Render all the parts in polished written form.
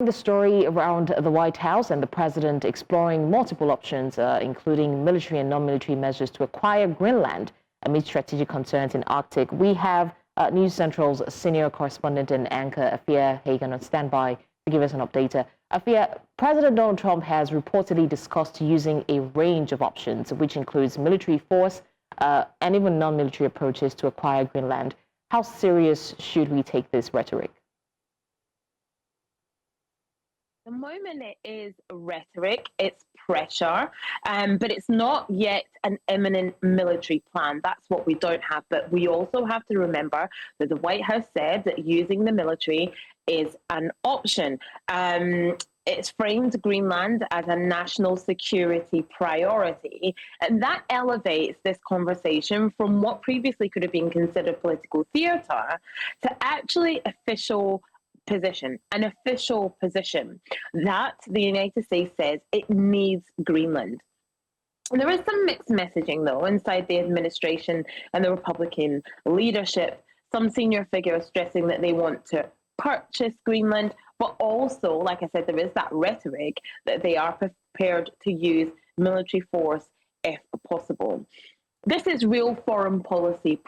The story around the White House and the president exploring multiple options, including military and non-military measures to acquire Greenland amid strategic concerns in Arctic. We have News Central's senior correspondent and anchor, Afua Hagan, on standby to give us an update. Afua, President Donald Trump has reportedly discussed using a range of options, which includes military force and even non-military approaches to acquire Greenland. How serious should we take this rhetoric? The moment it is rhetoric, it's pressure, but it's not yet an imminent military plan. That's what we don't have. But we also have to remember that the White House said that using the military is an option. It's framed Greenland as a national security priority, and that elevates this conversation from what previously could have been considered political theatre to actually an official position that the United States says it needs Greenland. And there is some mixed messaging, though, inside the administration and the Republican leadership. Some senior figures stressing that they want to purchase Greenland, but also, like I said, there is that rhetoric that they are prepared to use military force if possible. This is real foreign policy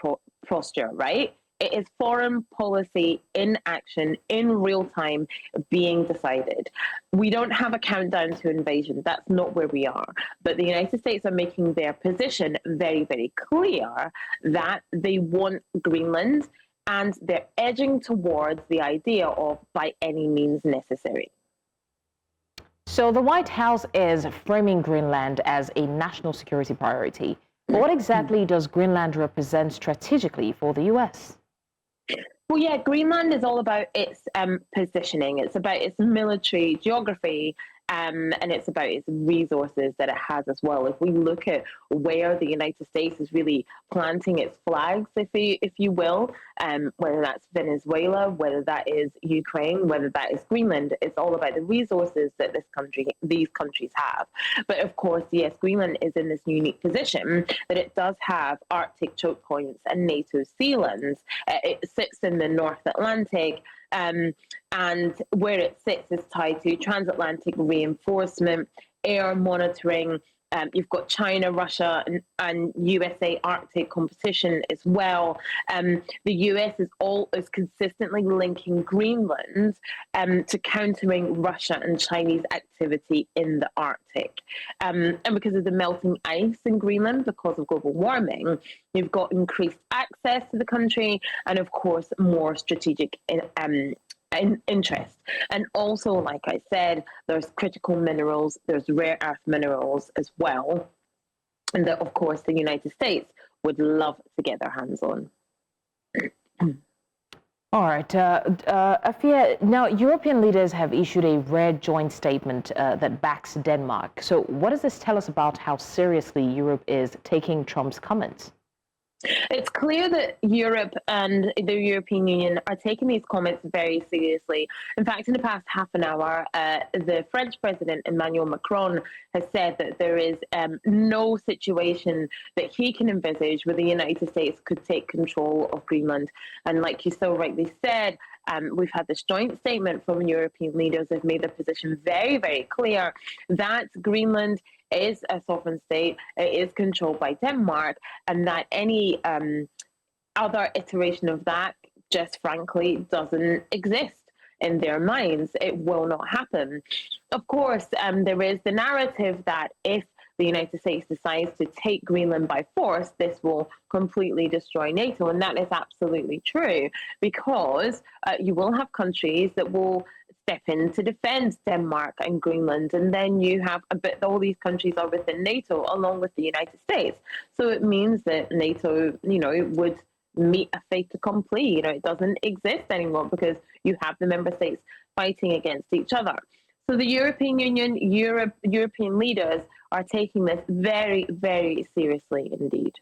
posture, right? It is foreign policy in action, in real time, being decided. We don't have a countdown to invasion. That's not where we are. But the United States are making their position very, very clear that they want Greenland, and they're edging towards the idea of by any means necessary. So the White House is framing Greenland as a national security priority. But what exactly does Greenland represent strategically for the U.S.? Well, yeah, Greenland is all about its positioning. It's about its military geography, and it's about its resources that it has as well. If we look at where the United States is really planting its flags, if you will, whether that's Venezuela, whether that is Ukraine, whether that is Greenland, it's all about the resources that these countries have. But of course, yes, Greenland is in this unique position that it does have Arctic choke points and NATO sea lands. It sits in the North Atlantic. And where it sits is tied to transatlantic reinforcement, air monitoring. You've got China, Russia, and USA Arctic competition as well. The US is consistently linking Greenland to countering Russia and Chinese activity in the Arctic. And because of the melting ice in Greenland, because of global warming, you've got increased access to the country and, of course, more strategic interest. And also, like I said, there's critical minerals, there's rare earth minerals as well, and that, of course, the United States would love to get their hands on. All right. Afua, now, European leaders have issued a rare joint statement that backs Denmark. So what does this tell us about how seriously Europe is taking Trump's comments? It's clear that Europe and the European Union are taking these comments very seriously. In fact, in the past half an hour, the French President Emmanuel Macron has said that there is no situation that he can envisage where the United States could take control of Greenland. And like you so rightly said, we've had this joint statement from European leaders that have made their position very, very clear that Greenland is a sovereign state, it is controlled by Denmark, and that any other iteration of that just frankly doesn't exist in their minds. It will not happen. Of course, there is the narrative that if the United States decides to take Greenland by force, this will completely destroy NATO. And that is absolutely true, because you will have countries that will step in to defend Denmark and Greenland. And then you have all these countries are within NATO along with the United States. So it means that NATO, would meet a fait accompli. It doesn't exist anymore because you have the member states fighting against each other. So the European Union, European leaders are taking this very, very seriously indeed.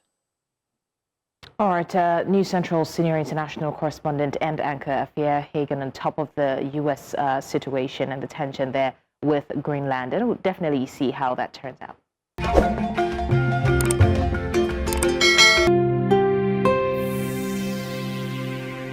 All right, News Central senior international correspondent and anchor Afua Hagan on top of the U.S. Situation and the tension there with Greenland. And we'll definitely see how that turns out.